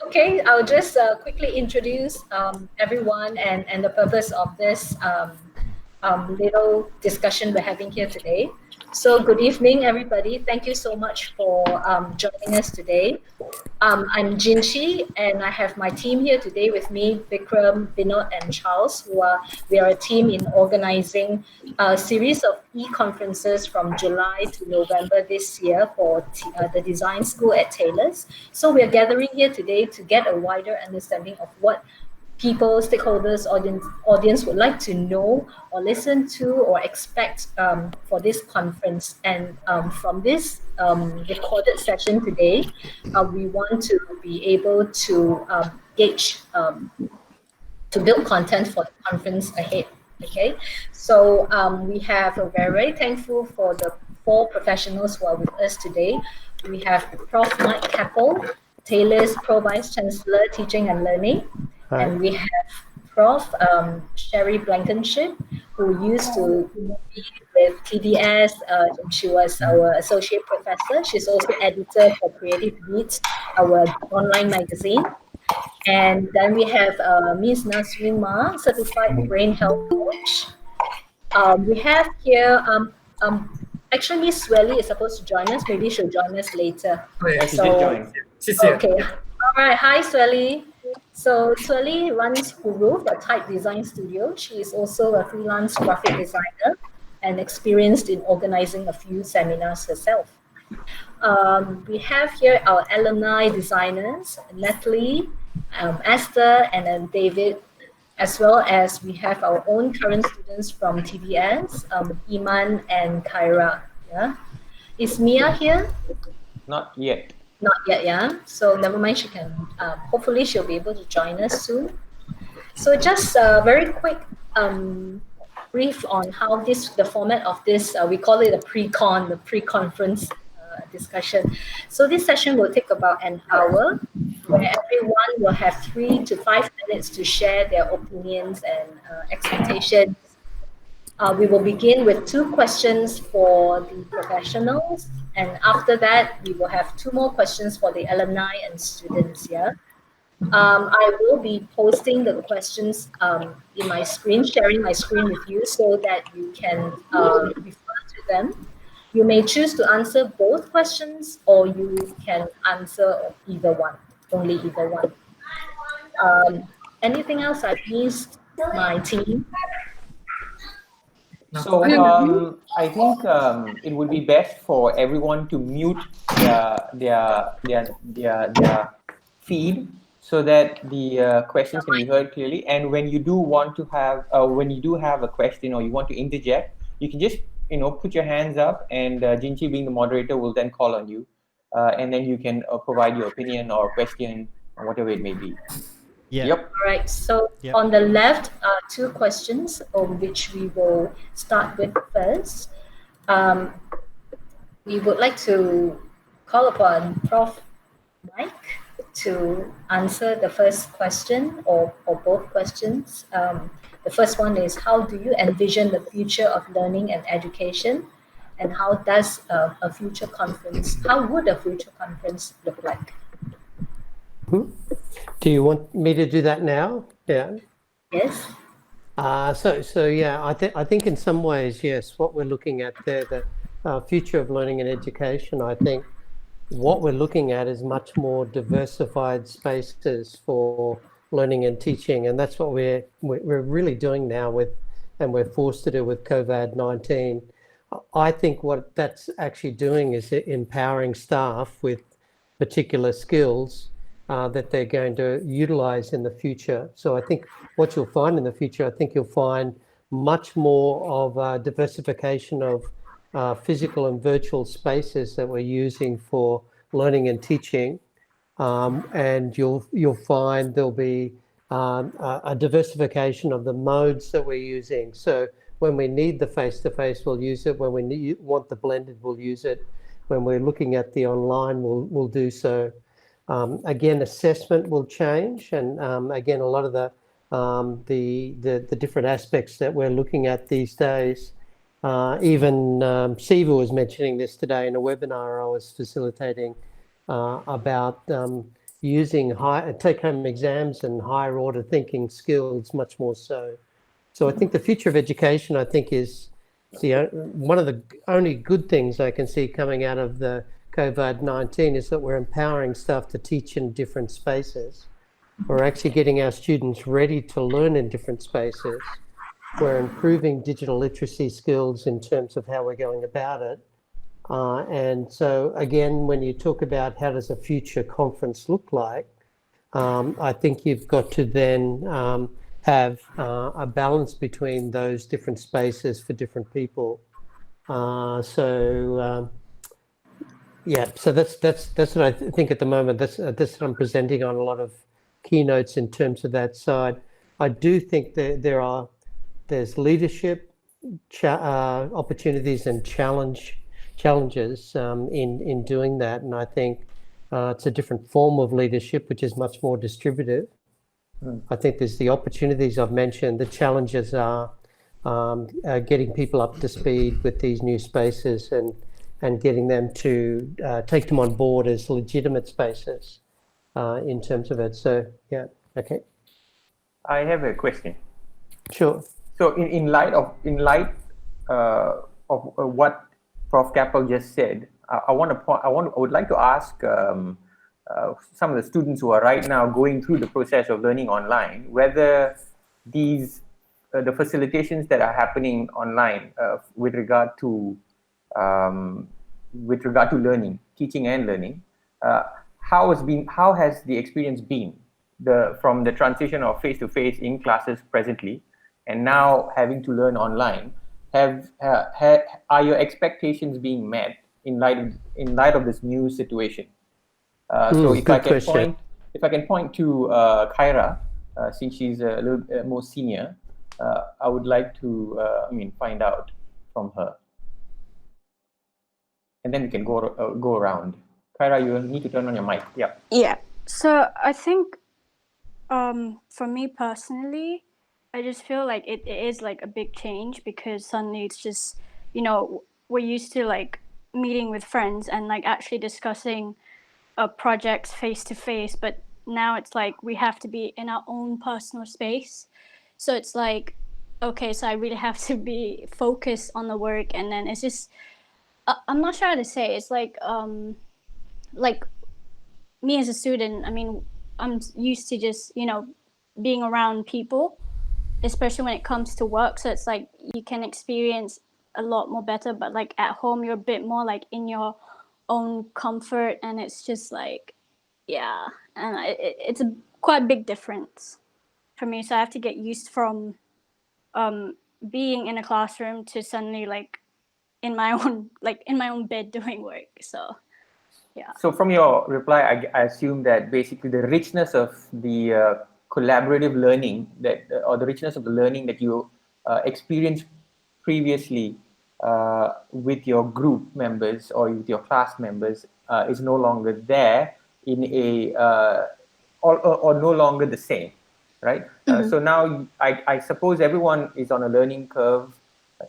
Okay, I'll just quickly introduce everyone and the purpose of this little discussion we're having here today. So good evening, everybody. Thank you so much for joining us today. I'm Jinchi, and I have my team here today with me, Vikram, Vinod, and Charles, we are a team in organizing a series of e-conferences from July to November this year for the design school at Taylor's. So we're gathering here today to get a wider understanding of what people, stakeholders, audience would like to know or listen to or expect for this conference. And from this recorded session today, we want to be able to gauge, to build content for the conference ahead. Okay, so we're very thankful for the 4 professionals who are with us today. We have Prof. Mike Keppell, Taylor's Pro Vice Chancellor, Teaching and Learning. Hi. And we have Prof. Sherry Blankenship, who used to be with TDS. She was our Associate Professor. She's also editor for Creative Beats, our online magazine. And then we have Ms. Nasreen Ma, Certified Brain Health Coach. We have here, actually Ms. Sueh Li is supposed to join us. Maybe she'll join us later. Oh, yeah, she did join. She's here. Okay. All right. Hi, Sueh Li. So Sueh Li runs Huruf, a type design studio. She is also a freelance graphic designer and experienced in organizing a few seminars herself. We have here our alumni designers, Natalie, Esther, and then David, as well as we have our own current students from TDS, Iman and Khaira. Yeah, is Mia here? Not yet. Not yet, yeah. So never mind. She can. Hopefully, she'll be able to join us soon. So just a very quick brief on how the format of this. We call it the pre-conference discussion. So this session will take about an hour, where everyone will have 3 to 5 minutes to share their opinions and expectations. We will begin with 2 questions for the professionals, and after that, we will have 2 more questions for the alumni and students here. I will be posting the questions in my screen, sharing my screen with you so that you can refer to them. You may choose to answer both questions, or you can answer either one, only either one. Anything else I've missed, my team? So I think it would be best for everyone to mute their feed so that the questions can be heard clearly. And when you do want to have, when you do have a question or you want to interject, you can just put your hands up, and Jinchi, being the moderator, will then call on you, and then you can provide your opinion or question or whatever it may be. Yeah. Yep. All right. So on the left are 2 questions, which we will start with first. We would like to call upon Prof. Mike to answer the first question or both questions. The first one is, how do you envision the future of learning and education? And how does how would a future conference look like? Do you want me to do that now? Yeah. Yes. So yeah, I think in some ways, yes, what we're looking at there, the future of learning and education, I think what we're looking at is much more diversified spaces for learning and teaching, and that's what we're really doing now and we're forced to do with COVID-19. I think what that's actually doing is empowering staff with particular skills that they're going to utilize in the future. So I think what you'll find in the future, I think you'll find much more of diversification of physical and virtual spaces that we're using for learning and teaching. And you'll find there'll be a diversification of the modes that we're using. So when we need the face-to-face, we'll use it. When we want the blended, we'll use it. When we're looking at the online, we'll do so. Again, assessment will change, and again, a lot of the different aspects that we're looking at these days. Even Siva was mentioning this today in a webinar I was facilitating about using take-home exams and higher order thinking skills much more so. So I think the future of education, I think, is one of the only good things I can see coming out of the COVID-19 is that we're empowering staff to teach in different spaces. We're actually getting our students ready to learn in different spaces. We're improving digital literacy skills in terms of how we're going about it. And so, again, when you talk about how does a future conference look like, I think you've got to then have a balance between those different spaces for different people. Yeah, so that's what I think at the moment. That's what I'm presenting on a lot of keynotes in terms of that side. I do think that there's leadership opportunities and challenges in doing that, and I think it's a different form of leadership, which is much more distributive. I think there's the opportunities I've mentioned. The challenges are getting people up to speed with these new spaces and getting them to take them on board as legitimate spaces in terms of it. So, yeah, okay. I have a question. Sure. So, in light of what Prof. Keppell just said, I would like to ask some of the students who are right now going through the process of learning online, whether the facilitations that are happening online with regard to learning, teaching and learning, how has the experience been from the transition of face-to-face in classes presently, and now having to learn online? Are your expectations being met in light of this new situation? So if I can point to Khaira, since she's a little more senior, I would like to find out from her, and then we can go around. Khaira, you need to turn on your mic. Yeah. Yeah. So I think for me personally, I just feel like it is like a big change, because suddenly it's just, we're used to like meeting with friends and like actually discussing projects face to face, but now it's like we have to be in our own personal space. So it's like, okay, so I really have to be focused on the work, and then it's just I'm not sure how to say. It's like me as a student, I mean, I'm used to just being around people, especially when it comes to work. So it's like you can experience a lot more better, but like at home you're a bit more like in your own comfort, and it's just like, yeah, and it's a quite big difference for me. So I have to get used from being in a classroom to suddenly like in my own bed doing work. So yeah. So from your reply, I assume that basically the richness of the collaborative learning or the richness of the learning that you experienced previously with your group members or with your class members is no longer there or no longer the same, right? So now I suppose everyone is on a learning curve,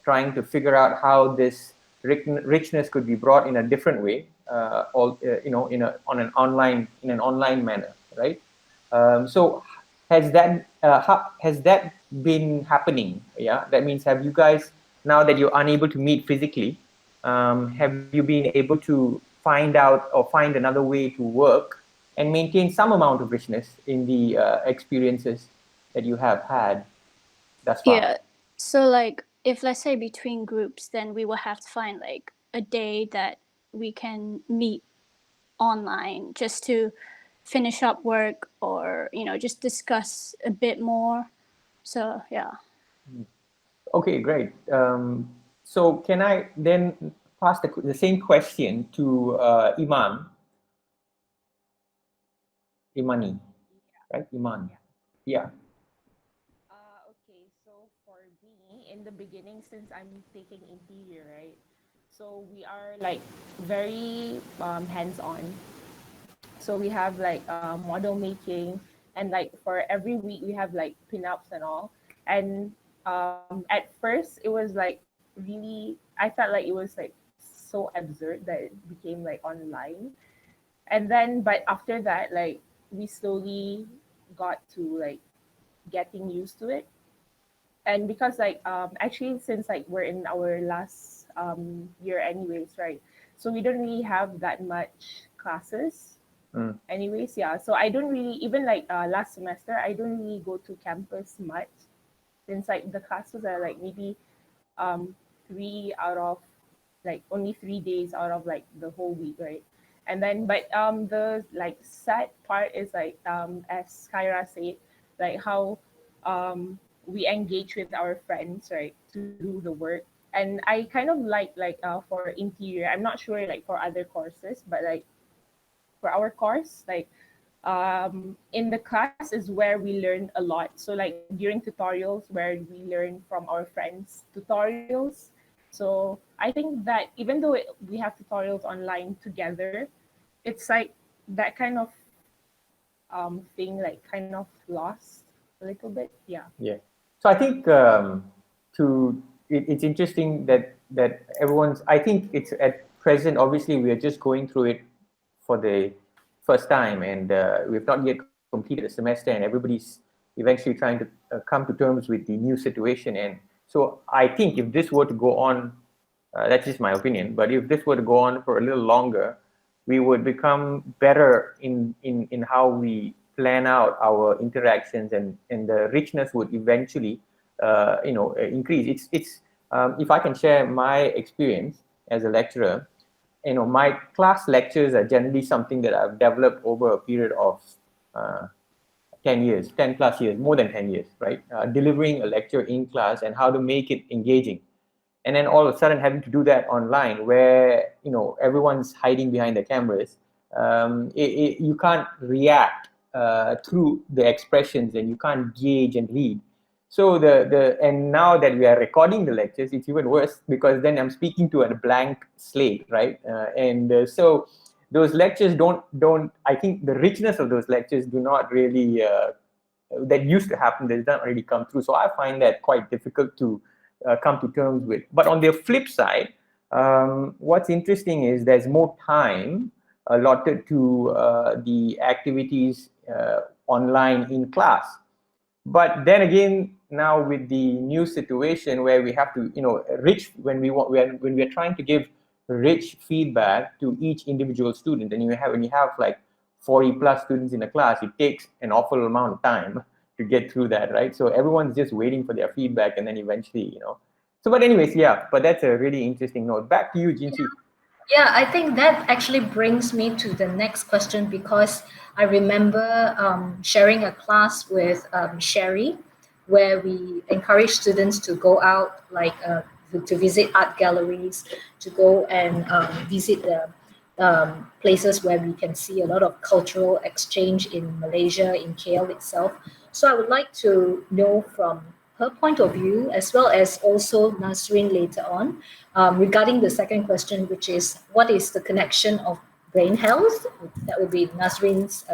trying to figure out how this richness could be brought in a different way, in an online manner, right? So has that been happening? Yeah, that means, have you guys, now that you're unable to meet physically, have you been able to find out or find another way to work and maintain some amount of richness in the experiences that you have had thus far? Yeah. So like, if let's say between groups, then we will have to find like a day that we can meet online just to finish up work, or just discuss a bit more. So yeah. Okay, great. So can I then pass the same question to Imani, right? Iman. Yeah. Okay, so for me, in the beginning, since I'm taking interior, right? So we are like very hands-on. So we have like model making, and like for every week we have like pinups and all. And at first it was like really, I felt like it was like so absurd that it became like online. And then, but after that, like we slowly got to like getting used to it. And because like actually since like we're in our last year anyways, right? So we don't really have that much classes. Anyways, yeah. So I don't really even like last semester I don't really go to campus much since like the classes are like maybe 3 out of like only 3 days out of like the whole week, right? And then but the like sad part is like as Khaira said, like how we engage with our friends, right, to do the work. And I kind of like for interior, I'm not sure like for other courses, but like for our course, like in the class is where we learn a lot. So like during tutorials where we learn from our friends tutorials. So I think that even though we have tutorials online together, it's like that kind of thing like kind of lost a little bit. Yeah. Yeah. So I think it's interesting that everyone's. I think it's at present. Obviously, we are just going through it for the first time, and we've not yet completed the semester, and everybody's eventually trying to come to terms with the new situation. And so I think if this were to go on, that's just my opinion, but if this were to go on for a little longer, we would become better in how we plan out our interactions, and the richness would eventually increase. It's if I can share my experience as a lecturer, my class lectures are generally something that I've developed over a period of 10 years, 10 plus years, more than 10 years, right? Delivering a lecture in class and how to make it engaging. And then all of a sudden having to do that online where, everyone's hiding behind the cameras, you can't react through the expressions, and you can't gauge and read. So and now that we are recording the lectures, it's even worse because then I'm speaking to a blank slate, right? So those lectures don't. I think the richness of those lectures do not really that used to happen. Does not really come through. So I find that quite difficult to come to terms with. But on the flip side, what's interesting is there's more time allotted to the activities online in class. But then again, now with the new situation where we have to, when we are trying to give rich feedback to each individual student, and when you have like 40 plus students in a class, it takes an awful amount of time to get through that, right? So everyone's just waiting for their feedback, and then eventually, So, but anyways, yeah. But that's a really interesting note. Back to you, Jinchi. Yeah, I think that actually brings me to the next question, because I remember sharing a class with Sherry, where we encourage students to go out, like to visit art galleries, to go and visit the places where we can see a lot of cultural exchange in Malaysia, in KL itself. So I would like to know from her point of view, as well as also Nasreen later on, regarding the second question, which is what is the connection of brain health, that would be Nasreen's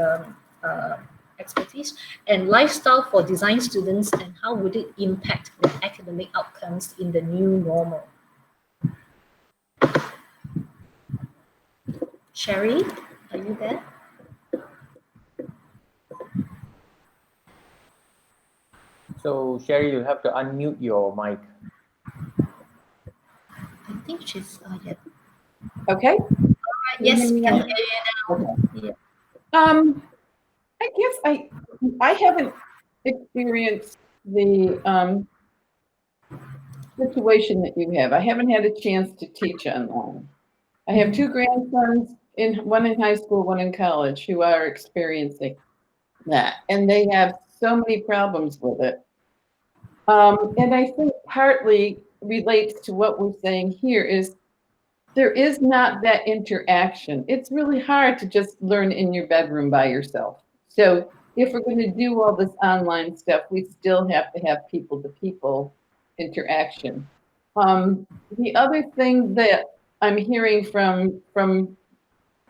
expertise, and lifestyle for design students, and how would it impact the academic outcomes in the new normal? Sherry, are you there? So, Sherry, you'll have to unmute your mic. I think she's yeah. Okay. Yes, we can hear you now. Okay. Yeah. I guess I haven't experienced the situation that you have. I haven't had a chance to teach online. I have two grandsons, one in high school, one in college, who are experiencing that, and they have so many problems with it. And I think partly relates to what we're saying here is there is not that interaction. It's really hard to just learn in your bedroom by yourself. So if we're going to do all this online stuff, we still have to have people-to-people interaction. The other thing that I'm hearing from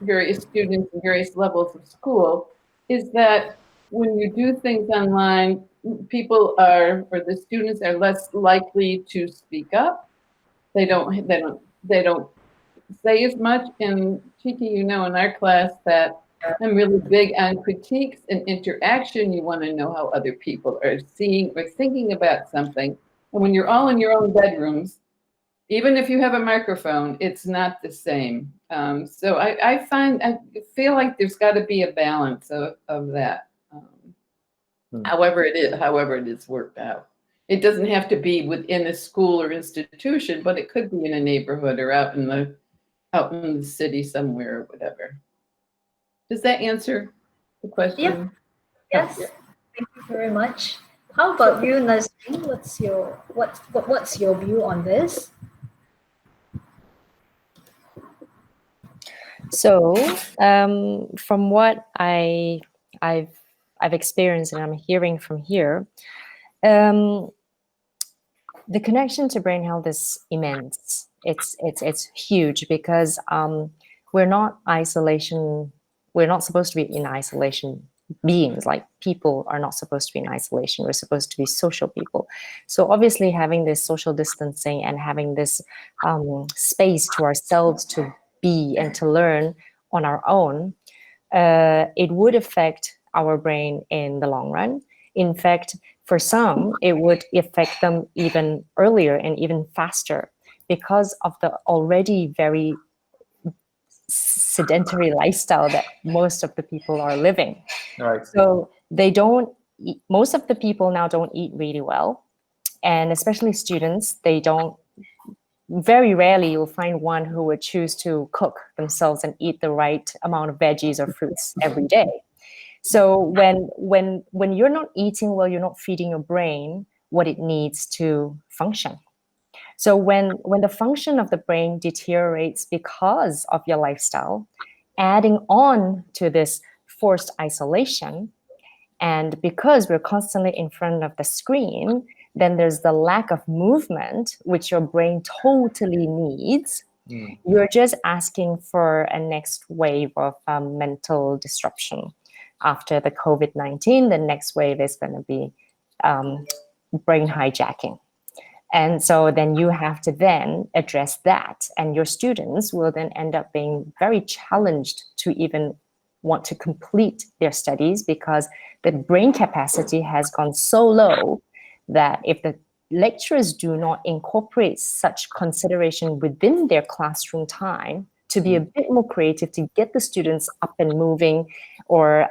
various students in various levels of school is that when you do things online, the students are less likely to speak up. They don't say as much. And Chiki, in our class that I'm really big on critiques and interaction. You want to know how other people are seeing or thinking about something. And when you're all in your own bedrooms, even if you have a microphone, it's not the same. So I feel like there's got to be a balance of that. However it is worked out. It doesn't have to be within a school or institution, but it could be in a neighborhood or out in the city somewhere or whatever. Does that answer the question? Yeah. Yes. Thank you very much. How about you, Nasreen? What's your view on this? So, from what I've experienced and I'm hearing from here, the connection to brain health is immense. It's huge because we're not isolation. We're not supposed to be in isolation beings. Like, people are not supposed to be in isolation. We're supposed to be social people. So obviously having this social distancing and having this space to ourselves to be and to learn on our own, it would affect our brain in the long run. In fact, for some, it would affect them even earlier and even faster because of the already very sedentary lifestyle that most of the people are living. Right. So they don't eat, most of the people now don't eat really well. And especially students, they don't, very rarely you'll find one who would choose to cook themselves and eat the right amount of veggies or fruits every day. So when you're not eating well, you're not feeding your brain what it needs to function. So when the function of the brain deteriorates because of your lifestyle, adding on to this forced isolation, and because we're constantly in front of the screen, then there's the lack of movement, which your brain totally needs. You're just asking for a next wave of mental disruption. After the COVID-19, the next wave is going to be brain hijacking. And so then you have to then address that. And your students will then end up being very challenged to even want to complete their studies because the brain capacity has gone so low that if the lecturers do not incorporate such consideration within their classroom time to be a bit more creative, to get the students up and moving, or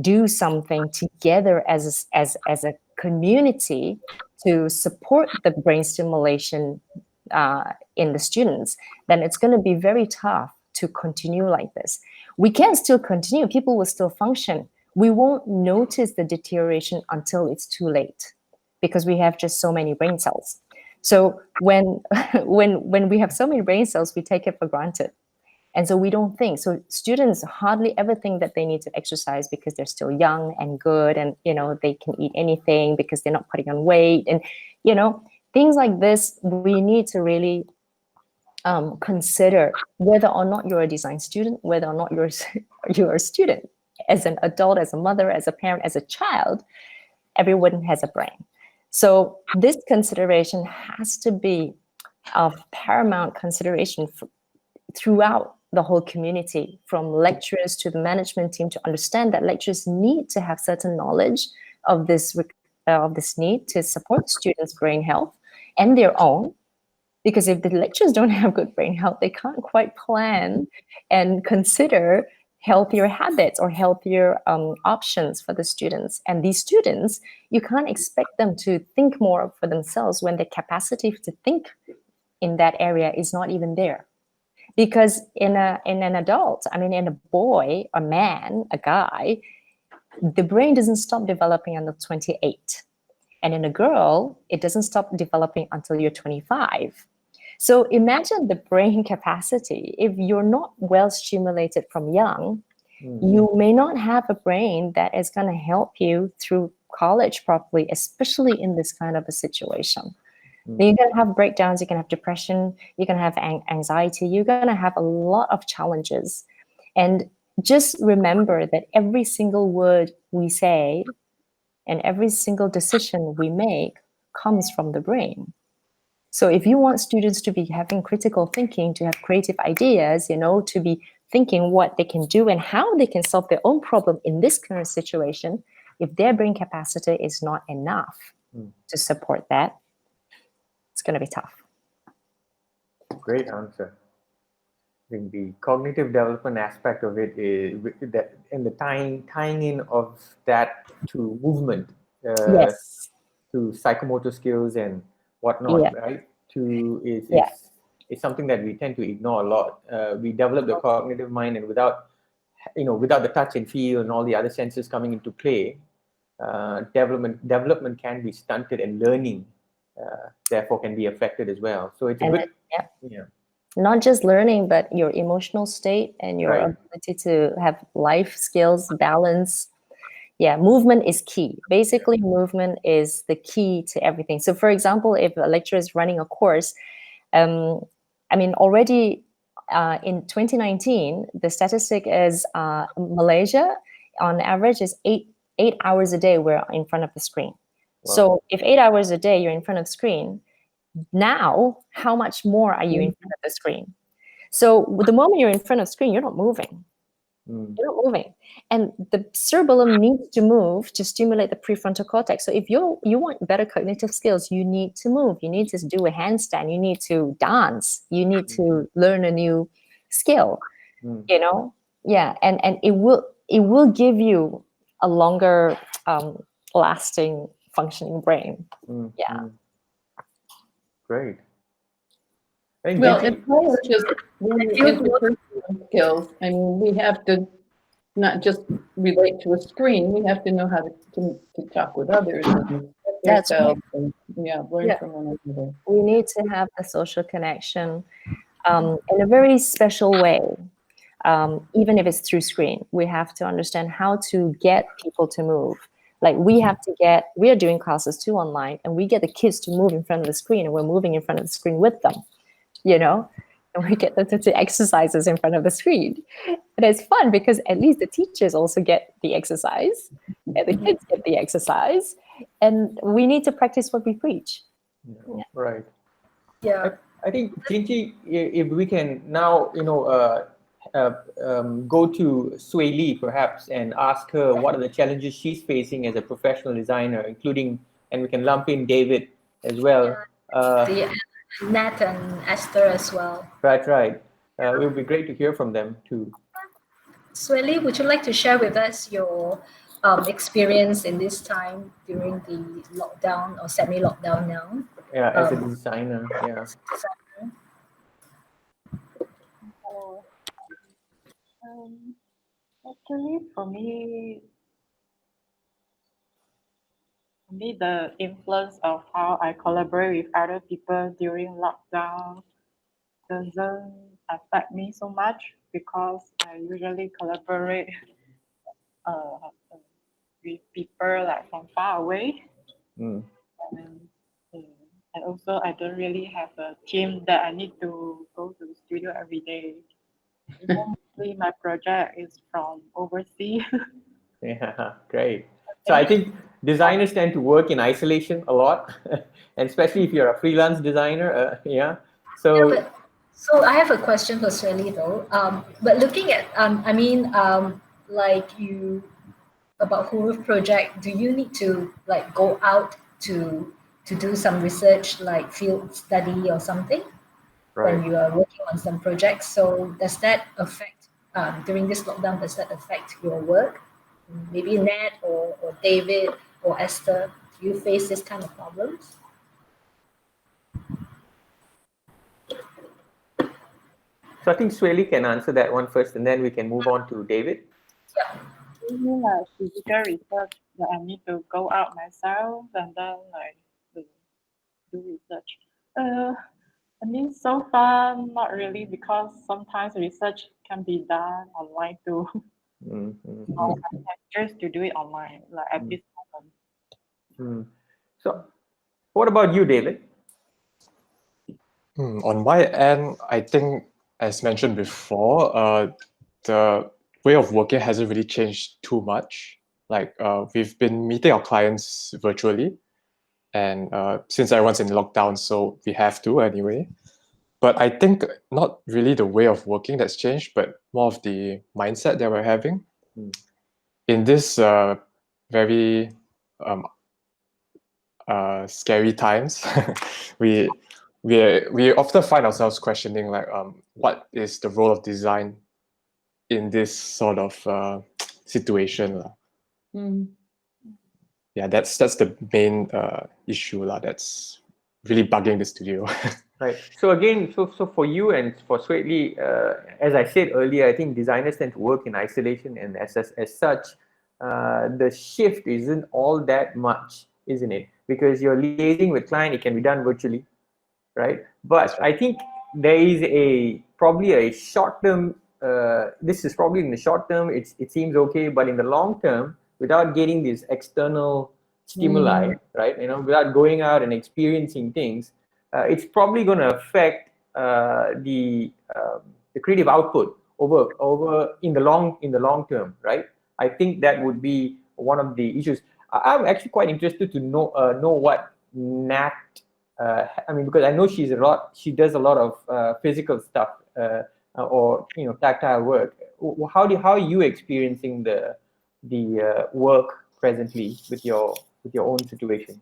do something together as a community to support the brain stimulation in the students, then it's going to be very tough to continue like this. We can still continue. People will still function. We won't notice the deterioration until it's too late because we have just so many brain cells. So when we have so many brain cells, we take it for granted. And so we don't think. So students hardly ever think that they need to exercise because they're still young and good and, they can eat anything because they're not putting on weight. And, things like this, we need to really consider whether or not you're a design student, whether or not you're a student. As an adult, as a mother, as a parent, as a child, everyone has a brain. So this consideration has to be of paramount consideration throughout the whole community, from lecturers to the management team, to understand that lecturers need to have certain knowledge of this need to support students' brain health and their own. Because if the lecturers don't have good brain health, they can't quite plan and consider healthier habits or healthier options for the students. And these students, you can't expect them to think more for themselves when the capacity to think in that area is not even there. Because in an adult, in a boy, a man, a guy, the brain doesn't stop developing until 28. And in a girl, it doesn't stop developing until you're 25. So imagine the brain capacity. If you're not well stimulated from young, you may not have a brain that is going to help you through college properly, especially in this kind of a situation. Then you're going to have breakdowns, you're going to have depression, you're going to have anxiety, you're going to have a lot of challenges. And just remember that every single word we say and every single decision we make comes from the brain. So if you want students to be having critical thinking, to have creative ideas, to be thinking what they can do and how they can solve their own problem in this current situation, if their brain capacity is not enough to support that, it's going to be tough. Great answer. I think the cognitive development aspect of it is that, and the tying in of that to movement, Yes. to psychomotor skills and whatnot, Yeah. right? Is something that we tend to ignore a lot. We develop the cognitive mind, and without the touch and feel and all the other senses coming into play, development can be stunted, and learning therefore can be affected as well. So it's a good, not just learning, but your emotional state and your ability to have life skills, balance. Yeah, movement is key. Basically, movement is the key to everything. So for example, if a lecturer is running a course, I mean, already in 2019, the statistic is Malaysia, on average, is eight hours a day we're in front of the screen. Wow. So if 8 hours a day you're in front of the screen, now how much more are you in front of the screen? So the moment you're in front of the screen, you're not moving. You're not moving. And the cerebellum needs to move to stimulate the prefrontal cortex. So if you want better cognitive skills, you need to move. You need to do a handstand. You need to dance. You need to learn a new skill. You know? Yeah. And it will give you a longer lasting functioning brain. Yeah. Great. Well, as well as just learning interpersonal skills, I mean, we have to not just relate to a screen, we have to know how to talk with others and That's right. and learn from one another. We need to have a social connection in a very special way. Even if it's through screen, we have to understand how to get people to move. Like we are doing classes too online, and we get the kids to move in front of the screen, and we're moving in front of the screen with them, you know, and we get them to do exercises in front of the screen. And it's fun because at least the teachers also get the exercise, and the kids get the exercise, and we need to practice what we preach. Right. Yeah. I think, Jinchi, if we can now, go to Sueh Li perhaps and ask her what are the challenges she's facing as a professional designer, including, and we can lump in David as well. Nat and Esther as well. Right. It would be great to hear from them too. Sueh Li, would you like to share with us your experience in this time during the lockdown or semi-lockdown now? Yeah, as a designer. Yeah. Actually, for me, the influence of how I collaborate with other people during lockdown doesn't affect me so much because I usually collaborate with people like from far away. And also, I don't really have a team that I need to go to the studio every day. Mostly my project is from overseas. Yeah, great. So I think designers tend to work in isolation a lot, and especially if you're a freelance designer. So I have a question for Sueh Li though. But looking at, like you about Huruf project, do you need to like go out to do some research, like field study or something, when you are working on some projects? So does that affect during this lockdown? Does that affect your work? Maybe Nat or David or Esther, do you face this kind of problems? So I think Sueh Li can answer that one first, and then we can move on to David. Yeah. Physical research that I need to go out myself and then like do research. I mean, so far not really, because sometimes research can be done online too. Or I have just to do it online, like at this moment. So, what about you, David? On my end, I think, as mentioned before, the way of working hasn't really changed too much. Like we've been meeting our clients virtually, and since everyone's in lockdown, so we have to anyway. but I think not really the way of working that's changed, but more of the mindset that we're having. In this very scary times, we often find ourselves questioning like, what is the role of design in this sort of situation? Yeah, that's the main issue that's really bugging the studio. Right. So again, so for you and for Sueh Li, as I said earlier, I think designers tend to work in isolation, and as such, the shift isn't all that much, isn't it? Because you're liaising with client, it can be done virtually, right? But I think there is probably a short term. This is probably in the short term. It seems okay, but in the long term, without getting these external stimuli, right? Without going out and experiencing things. It's probably going to affect the creative output over in the long term, right? I think that would be one of the issues. I'm actually quite interested to know what Nat. I mean, because I know she does a lot of physical stuff or tactile work. How are you experiencing the work presently with your own situation?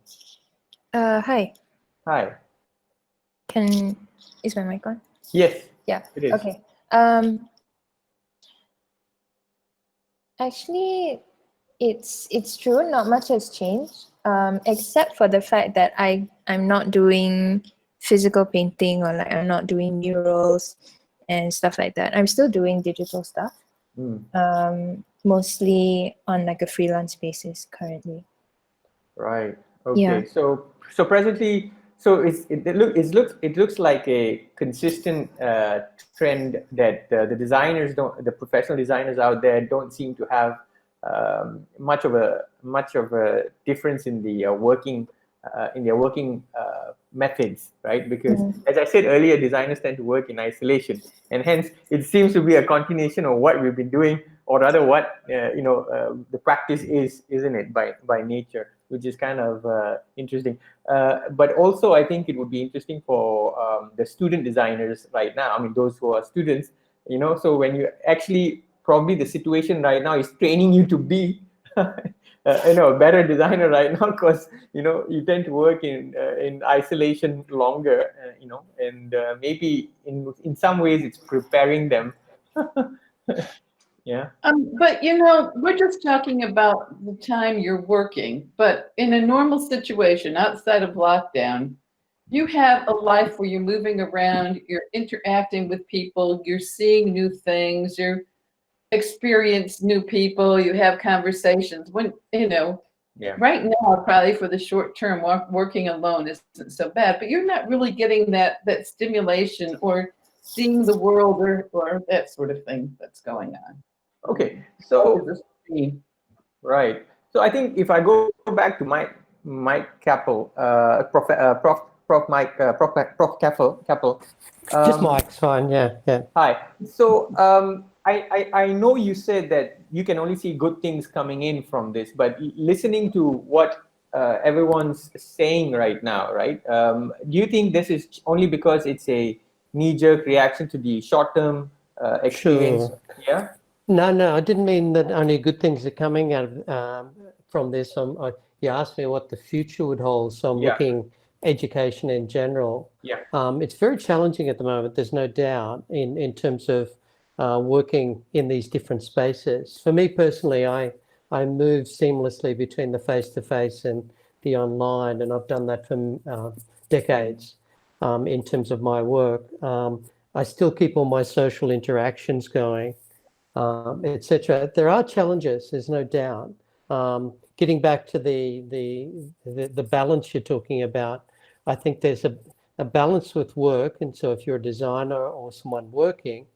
Hi. Hi. Is my mic on? Yes. Yeah. It is. Okay. Actually, it's true. Not much has changed, except for the fact that I'm not doing physical painting, or like I'm not doing murals and stuff like that. I'm still doing digital stuff, mostly on like a freelance basis currently. Right. Okay. Yeah. So presently. So it looks like a consistent trend that the professional designers out there don't seem to have much of a difference in the working methods, right? Because as I said earlier, designers tend to work in isolation, and hence it seems to be a continuation of what we've been doing, or rather what the practice is, isn't it, by nature, which is kind of interesting. But also, I think it would be interesting for the student designers right now. I mean, those who are students, so when you actually, probably the situation right now is training you to be a better designer right now, because you tend to work in isolation longer, and maybe in some ways it's preparing them. Yeah. But we're just talking about the time you're working, but in a normal situation outside of lockdown, you have a life where you're moving around, you're interacting with people, you're seeing new things, you experience new people, you have conversations. When right now, probably for the short term, working alone isn't so bad, but you're not really getting that stimulation or seeing the world or that sort of thing that's going on. Okay, so right. So I think if I go back to Mike Keppell, Prof Keppell. Just Mike's fine. Yeah. Hi. So I know you said that you can only see good things coming in from this, but listening to what everyone's saying right now, right? Do you think this is only because it's a knee-jerk reaction to the short-term experience? Sure. Yeah. No, I didn't mean that only good things are coming out from this. You asked me what the future would hold, so I'm looking education in general. Yeah. It's very challenging at the moment, there's no doubt, in terms of working in these different spaces. For me personally, I move seamlessly between the face-to-face and the online, and I've done that for decades in terms of my work. I still keep all my social interactions going. Etc. There are challenges, there's no doubt. Getting back to the balance you're talking about, I think there's a balance with work, and so if you're a designer or someone working,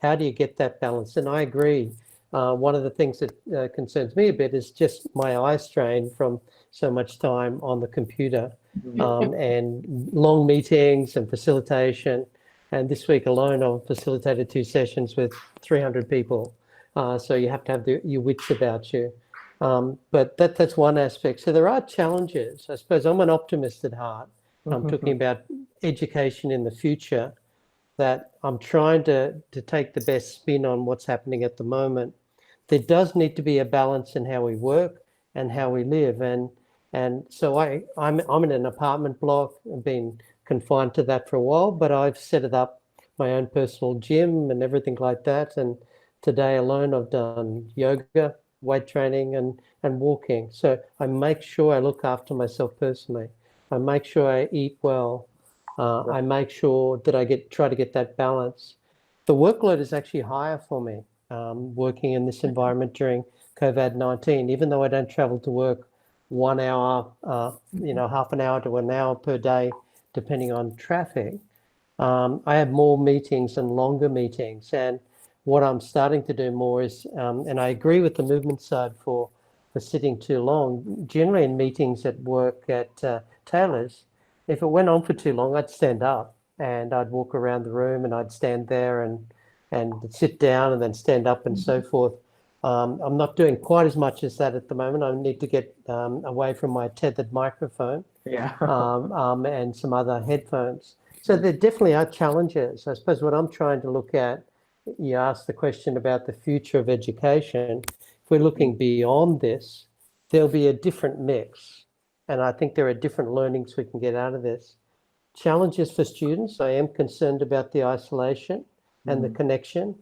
how do you get that balance? And I agree. One of the things that concerns me a bit is just my eye strain from so much time on the computer and long meetings and facilitation. And this week alone, I've facilitated 2 sessions with 300 people. So you have to have your wits about you. But that's one aspect. So there are challenges. I suppose I'm an optimist at heart. I'm talking about education in the future. that I'm trying to take the best spin on what's happening at the moment. There does need to be a balance in how we work and how we live. And so I'm in an apartment block. I've been confined to that for a while, but I've set it up my own personal gym and everything like that. And today alone, I've done yoga, weight training, and walking. So I make sure I look after myself personally. I make sure I eat well. I make sure that I try to get that balance. The workload is actually higher for me working in this environment during COVID-19, even though I don't travel to work 1 hour, half an hour to an hour per day, depending on traffic. I have more meetings and longer meetings. And what I'm starting to do more is, and I agree with the movement side for sitting too long. Generally in meetings at work at Taylor's, if it went on for too long, I'd stand up and I'd walk around the room and I'd stand there and sit down and then stand up and so forth. I'm not doing quite as much as that at the moment. I need to get away from my tethered microphone and some other headphones. So there definitely are challenges. I suppose what I'm trying to look at, you asked the question about the future of education. If we're looking beyond this, there'll be a different mix. And I think there are different learnings we can get out of this. Challenges for students, I am concerned about the isolation and the connection.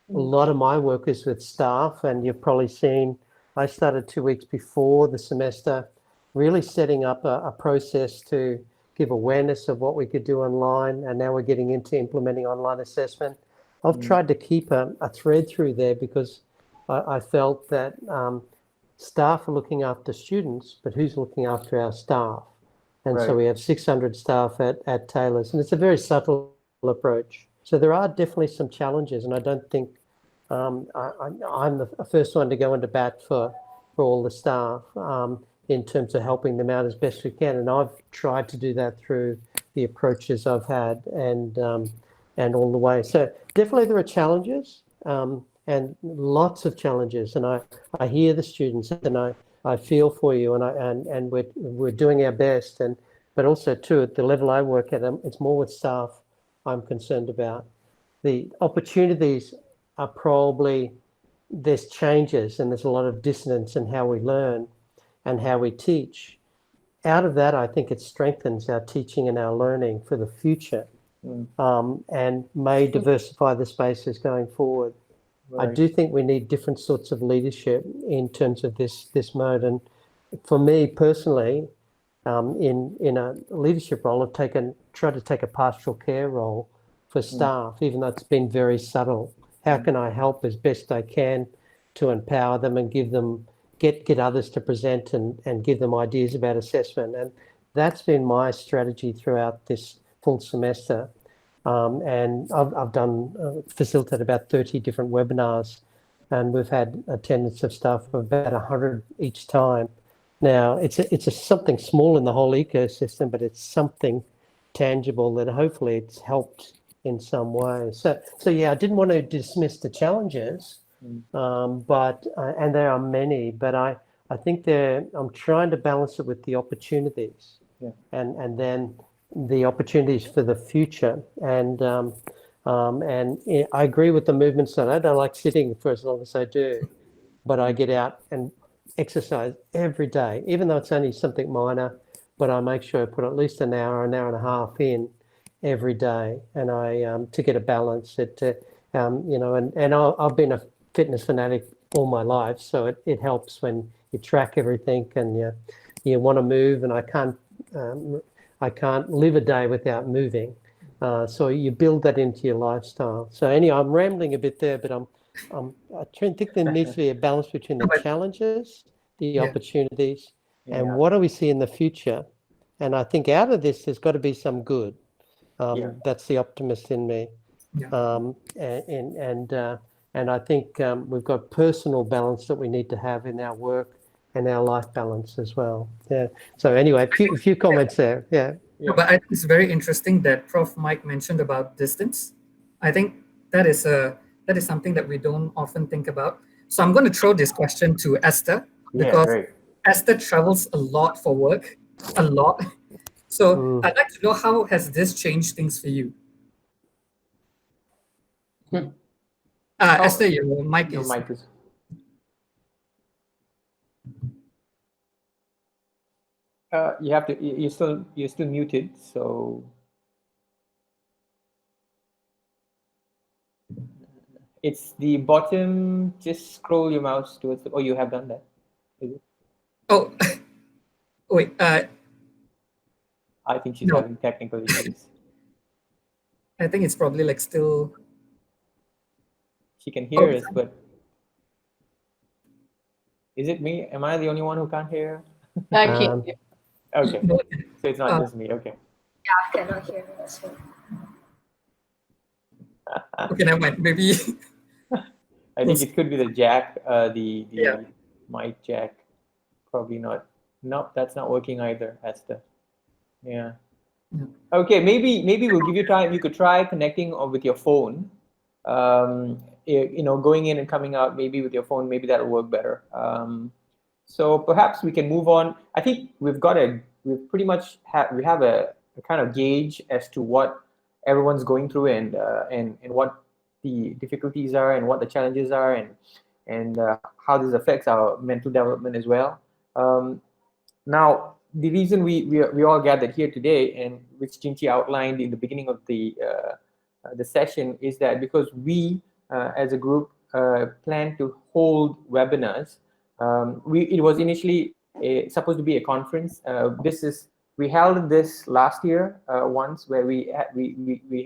A lot of my work is with staff, and you've probably seen, I started 2 weeks before the semester, really setting up a process to give awareness of what we could do online, and now we're getting into implementing online assessment. I've tried to keep a thread through there because I felt that staff are looking after students, but who's looking after our staff? And so we have 600 staff at Taylor's, and it's a very subtle approach. So there are definitely some challenges, and I don't think I'm the first one to go into bat for all the staff in terms of helping them out as best we can. And I've tried to do that through the approaches I've had and all the way. So definitely there are challenges and lots of challenges. And I hear the students and I feel for you, and we're doing our best. But also too, at the level I work at, it's more with staff I'm concerned about. The opportunities are probably, there's changes and there's a lot of dissonance in how we learn and how we teach. Out of that, I think it strengthens our teaching and our learning for the future and may diversify the spaces going forward. I do think we need different sorts of leadership in terms of this mode. And for me personally, in a leadership role, I've tried to take a pastoral care role for staff, even though it's been very subtle. How can I help as best I can to empower them and give them, get others to present and give them ideas about assessment? And that's been my strategy throughout this full semester. And I've done facilitated about 30 different webinars, and we've had attendance of staff of about 100 each time. Now it's something small in the whole ecosystem, but it's something tangible that hopefully it's helped in some way. So yeah, I didn't want to dismiss the challenges, but and there are many, but I think I'm trying to balance it with the opportunities, and then the opportunities for the future. And I agree with the movement side. I don't like sitting for as long as I do, but I get out and exercise every day, even though it's only something minor, but I make sure I put at least an hour and a half in every day, and I to get a balance. I've been a fitness fanatic all my life, so it helps when you track everything and you want to move, and I can't live a day without moving. So you build that into your lifestyle. So anyway, I'm rambling a bit there, but I think there needs to be a balance between the challenges, the opportunities, and what do we see in the future? And I think out of this, there's got to be some good. That's the optimist in me. And I think we've got personal balance that we need to have in our work and our life balance as well. Yeah. So anyway, a few comments there. Yeah. No, but I think it's very interesting that Prof. Mike mentioned about distance. I think that is something that we don't often think about. So I'm going to throw this question to Esther, because Esther travels a lot for work, a lot. So I'd like to know, how has this changed things for you? Esther, your mic Your is. mic is. You have to. You're still muted. So it's the bottom. Just scroll your mouse towards the. Oh, you have done that. Is it? Oh, wait. I think she's No. having technical issues. I think it's probably like still. She can hear us, but is it me? Am I the only one who can't hear? I can't. Okay, No. so it's not just me. Okay. Yeah, I cannot hear you as well. Okay, never mind. Maybe. I think it could be the jack, the Yeah. mic jack. Probably not. No, that's not working either, Esther. Yeah. Yeah. Okay, maybe we'll give you time. You could try connecting with your phone. Going in and coming out maybe with your phone. Maybe that'll work better. So perhaps we can move on. I think we've pretty much have a kind of gauge as to what everyone's going through and what the difficulties are and what the challenges are and how this affects our mental development as well. Now, the reason we all gathered here today, and which Jinchi outlined in the beginning of the session, is that because we as a group plan to hold webinars. It was initially supposed to be a conference. We held this last year once, where we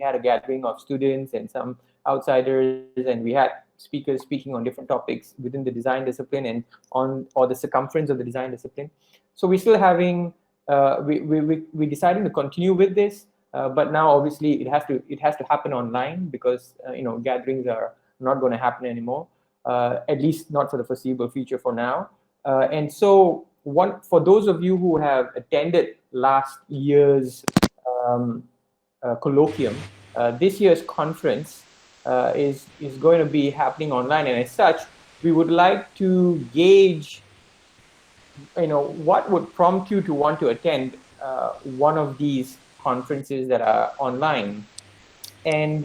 had a gathering of students and some outsiders, and we had speakers speaking on different topics within the design discipline and or the circumference of the design discipline. So we're still having we decided to continue with this, but now obviously it has to happen online because gatherings are not going to happen anymore. At least not for the foreseeable future for now. And so for those of you who have attended last year's colloquium, this year's conference is going to be happening online, and as such, we would like to gauge what would prompt you to want to attend one of these conferences that are online. And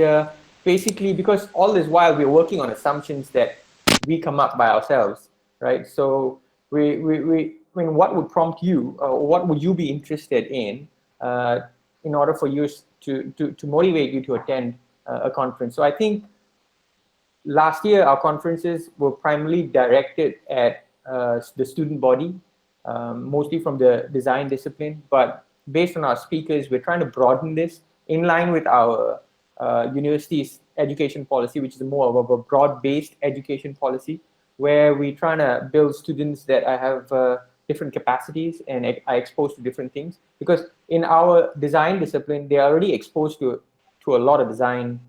basically, because all this while we're working on assumptions that we come up by ourselves, right? So what would prompt you, or what would you be interested in order for you to motivate you to attend a conference? So I think last year our conferences were primarily directed at the student body, mostly from the design discipline. But based on our speakers, we're trying to broaden this in line with our university's education policy, which is more of a broad-based education policy, where we're trying to build students that have different capacities and are exposed to different things. Because in our design discipline, they are already exposed to a lot of design,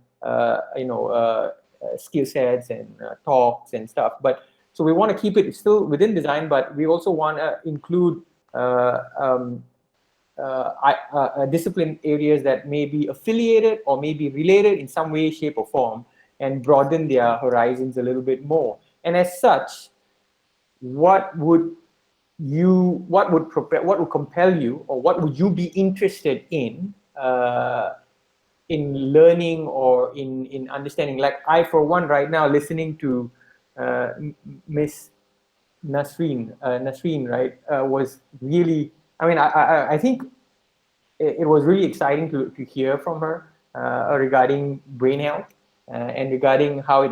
skill sets and talks and stuff. But so we want to keep it still within design, but we also want to include discipline areas that may be affiliated or may be related in some way, shape, or form, and broaden their horizons a little bit more. And as such, what would compel you, or what would you be interested in learning or in understanding? Like I, for one, right now listening to Miss Nasreen, right, was really. I mean, I think it was really exciting to hear from her regarding brain health and regarding how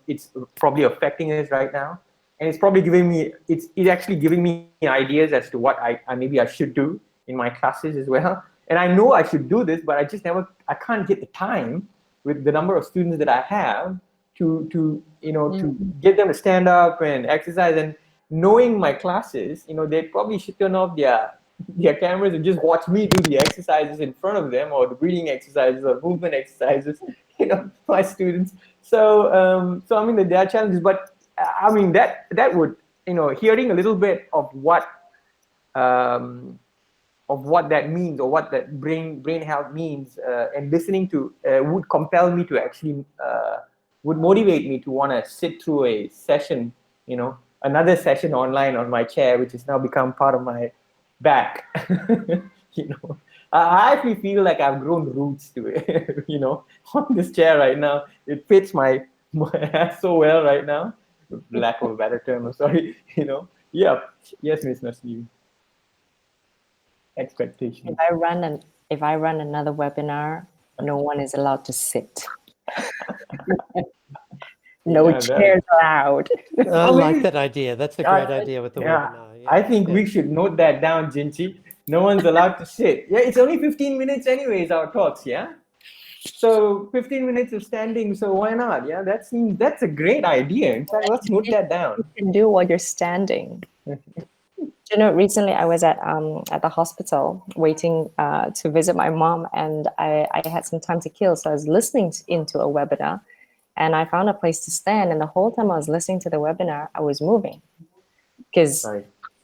it's probably affecting us right now, and it's probably it's actually giving me ideas as to what maybe I should do in my classes as well. And I know I should do this, but I can't get the time with the number of students that I have to get them to stand up and exercise. And knowing my classes, they probably should turn off their cameras and just watch me do the exercises in front of them, or the breathing exercises or movement exercises, my students. So I mean, there are challenges, but I mean that would, hearing a little bit of what that means, or what that brain health means, and listening to would compel me to actually would motivate me to want to sit through a session, another session online on my chair, which has now become part of my back. I actually feel like I've grown roots to it, on this chair right now. It fits my hair so well right now. Lack of a better term, I'm sorry, Yeah. Yes, Miss Nasreen. Expectations. If I run another webinar, no one is allowed to sit. No chairs allowed. I like that idea. That's a great idea with the webinar. I think we should note that down, Jinchi. No one's allowed to sit. Yeah, it's only 15 minutes anyways, our talks, yeah? So 15 minutes of standing, so why not? Yeah, that's a great idea. In fact, let's note that down. You can do while you're standing. Recently I was at the hospital waiting to visit my mom, and I had some time to kill, so I was listening into a webinar, and I found a place to stand, and the whole time I was listening to the webinar, I was moving, because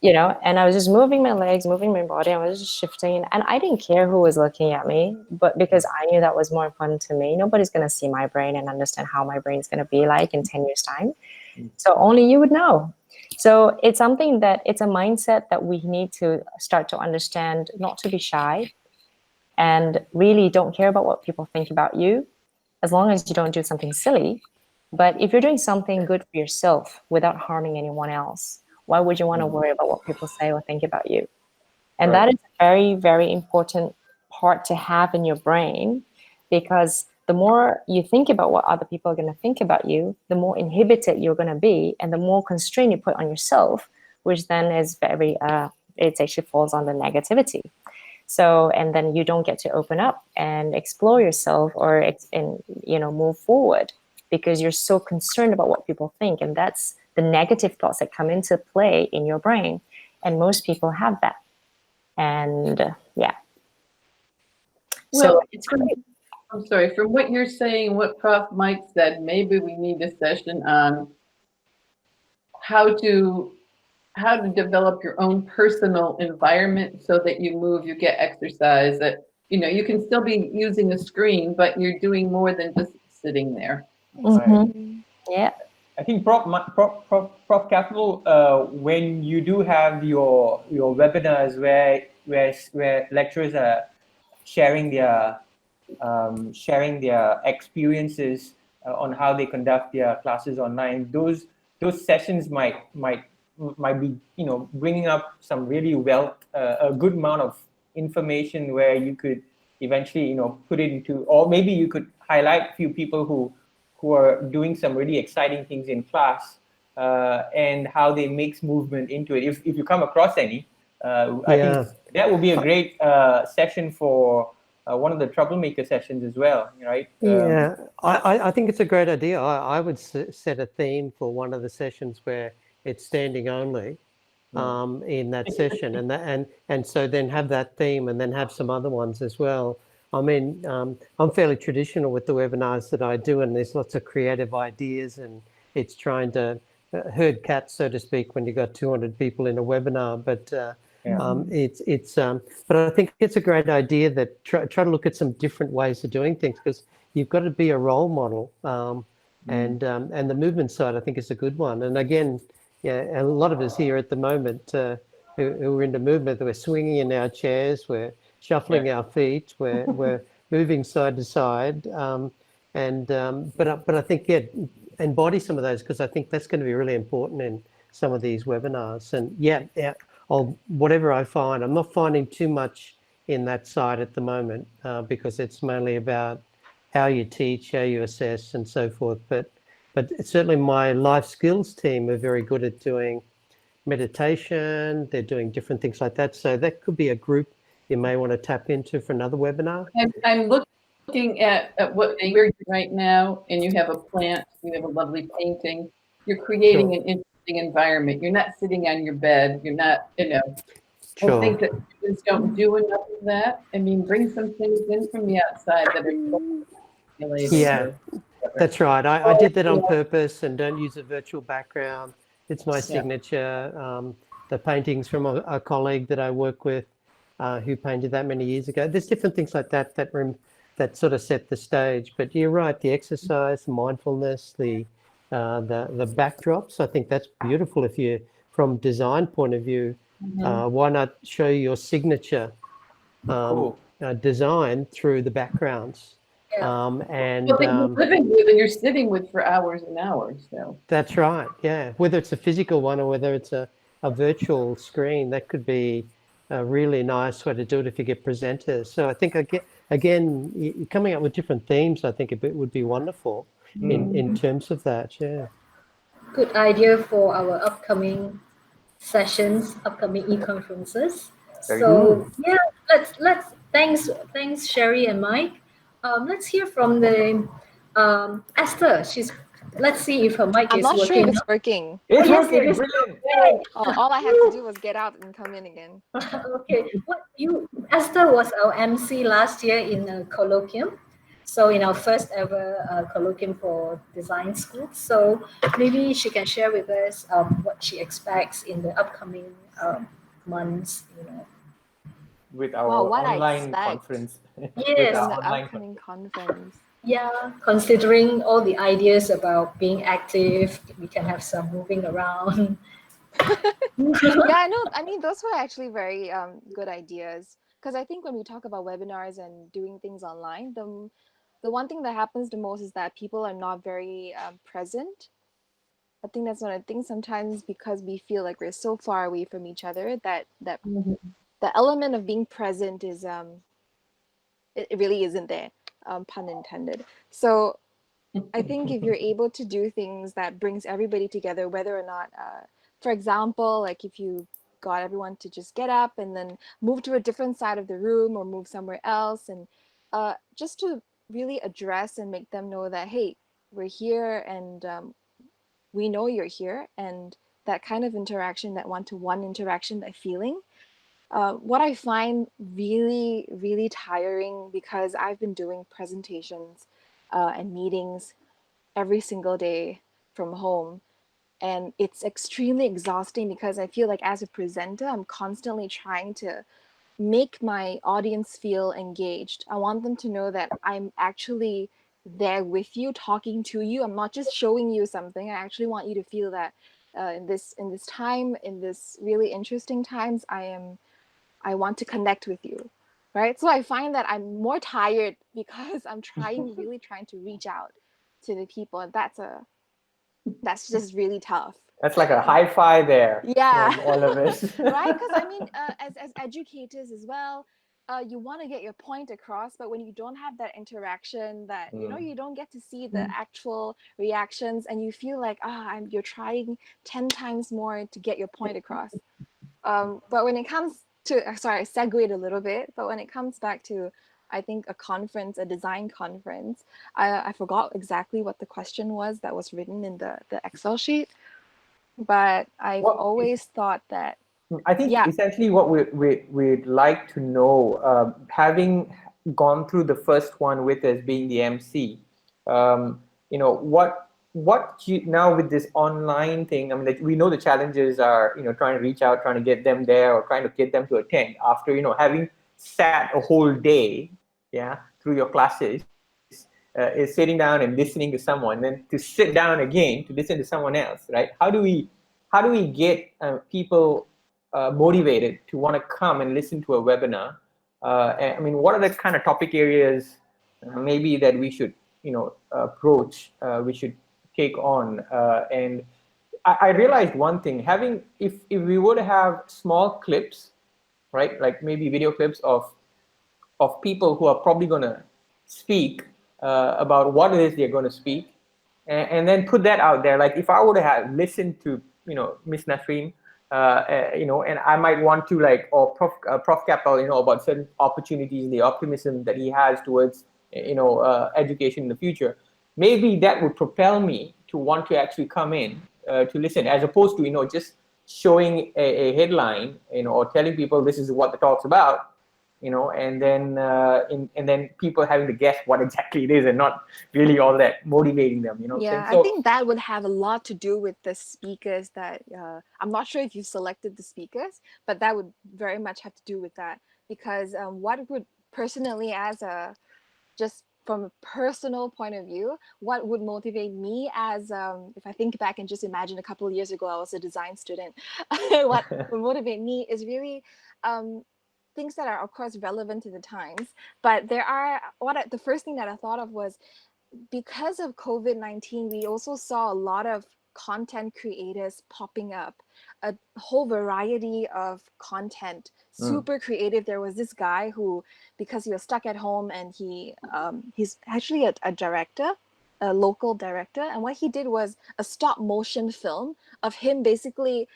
and I was just moving my legs, moving my body, I was just shifting, and I didn't care who was looking at me, but because I knew that was more important to me. Nobody's going to see my brain and understand how my brain's going to be like in 10 years time, so only you would know. So it's something that it's a mindset that we need to start to understand, not to be shy, and really don't care about what people think about you, as long as you don't do something silly. But if you're doing something good for yourself without harming anyone else, why would you want to worry about what people say or think about you? And that is a very, very important part to have in your brain, because the more you think about what other people are going to think about you, the more inhibited you're going to be, and the more constraint you put on yourself, which then is very, it actually falls on the negativity. So, and then you don't get to open up and explore yourself or, move forward, because you're so concerned about what people think. And that's the negative thoughts that come into play in your brain. And most people have that. And Well, so it's great. I'm sorry, from what you're saying, what Prof. Mike said, maybe we need a session on how to develop your own personal environment so that you move, you get exercise, that, you can still be using a screen, but you're doing more than just sitting there. Mm-hmm. Yeah. I think Prof. Keppell, when you do have your webinars where lecturers are sharing their experiences on how they conduct their classes online, those sessions might be bringing up some really a good amount of information where you could eventually put it into, or maybe you could highlight a few people who are doing some really exciting things in class and how they mix movement into it. If you come across any, I think that would be a great session for one of the troublemaker sessions as well, right? I think it's a great idea. I would set a theme for one of the sessions where it's standing only in that session, and so then have that theme, and then have some other ones as well. I mean, I'm fairly traditional with the webinars that I do, and there's lots of creative ideas, and it's trying to herd cats, so to speak, when you've got 200 people in a webinar. But but I think it's a great idea that try to look at some different ways of doing things, because you've got to be a role model, and the movement side I think is a good one. And again, a lot of us here at the moment who are into movement, we're swinging in our chairs, we're shuffling our feet, we're moving side to side, but I think embody some of those, because I think that's going to be really important in some of these webinars. And whatever I find, I'm not finding too much in that side at the moment, because it's mainly about how you teach, how you assess, and so forth. But certainly my life skills team are very good at doing meditation. They're doing different things like that. So that could be a group you may want to tap into for another webinar. I'm looking at what you're doing right now, and you have a plant, you have a lovely painting. You're creating an interesting environment. You're not sitting on your bed. You're not, I think that students don't do enough of that. I mean, bring some things in from the outside that are Yeah, that's right. I did that on purpose, and don't use a virtual background. It's my signature. The paintings from a colleague that I work with, who painted that many years ago. There's different things like that that sort of set the stage. But you're right, the exercise, the mindfulness, the backdrops, I think that's beautiful. If you, from design point of view, why not show your signature design through the backgrounds. Yeah. And Well, you're living with and you're sitting with for hours and hours. So that's right. Yeah, whether it's a physical one or whether it's a virtual screen, that could be a really nice way to do it if you get presenters. So I think again, coming up with different themes, I think it would be wonderful in terms of that. Yeah. Good idea for our upcoming sessions, upcoming e-conferences. So yeah, let's thanks Sherry and Mike. Let's hear from the Esther. Let's see if her mic I'm is not working. sure if it's working. It's yes, working. it is. Brilliant. All I had to do was get out and come in again. Okay, Esther was our MC last year in a colloquium. So in our first ever colloquium for design school. So maybe she can share with us what she expects in the upcoming months, With our Wow, what I online expect. conference. Yes. From our the upcoming conference. Yeah, considering all the ideas about being active, we can have some moving around. Yeah, I know. I mean, those were actually very good ideas. Because I think when we talk about webinars and doing things online, the one thing that happens the most is that people are not very present. I think that's one of the things sometimes because we feel like we're so far away from each other that the element of being present is it really isn't there, pun intended. So I think if you're able to do things that brings everybody together, whether or not, for example, like if you got everyone to just get up and then move to a different side of the room or move somewhere else, and just to really address and make them know that, hey, we're here and we know you're here, and that kind of interaction, that one-to-one interaction, that feeling. What I find really, really tiring, because I've been doing presentations and meetings every single day from home, and it's extremely exhausting because I feel like as a presenter, I'm constantly trying to make my audience feel engaged. I want them to know that I'm actually there with you, talking to you. I'm not just showing you something. I actually want you to feel that in this time, in this really interesting times, I want to connect with you, right? So I find that I'm more tired because I'm really trying to reach out to the people, and that's just really tough. That's like a high five there. Yeah. From all of us. Right? Because I mean, as educators as well, you want to get your point across, but when you don't have that interaction, that you don't get to see the actual reactions, and you feel like you're trying 10 times more to get your point across. But when it comes to, sorry, I segued a little bit, but when it comes back to, I think, a conference, a design conference, I forgot exactly what the question was that was written in the Excel sheet, but I've always thought that, I think essentially what we'd like to know, having gone through the first one with us being the MC, what now with this online thing, I mean, like, we know the challenges are, trying to reach out, trying to get them there, or trying to get them to attend after, having sat a whole day, through your classes, is sitting down and listening to someone, then to sit down again to listen to someone else, right? How do we get people motivated to want to come and listen to a webinar? I mean, what are the kind of topic areas maybe that we should, approach, we should take on? And I realized one thing, if we were to have small clips, right, like maybe video clips of people who are probably going to speak about what it is they're going to speak, and then put that out there. Like if I were to have listened to, Miss Nasreen, and I might want to, like, or Prof Keppell, about certain opportunities, the optimism that he has towards, education in the future, maybe that would propel me to want to actually come in to listen, as opposed to, just showing a headline, or telling people this is what the talk's about, and then people having to guess what exactly it is and not really all that motivating them, Yeah, So, I think that would have a lot to do with the speakers that, I'm not sure if you selected the speakers, but that would very much have to do with that, because what would personally, just from a personal point of view, what would motivate me as, if I think back and just imagine a couple of years ago, I was a design student, what would motivate me is really things that are of course relevant to the times, but there are the first thing that I thought of was, because of COVID-19, we also saw a lot of content creators popping up, a whole variety of content, super creative. There was this guy who, because he was stuck at home, and he's actually a director, a local director, and what he did was a stop motion film of him basically,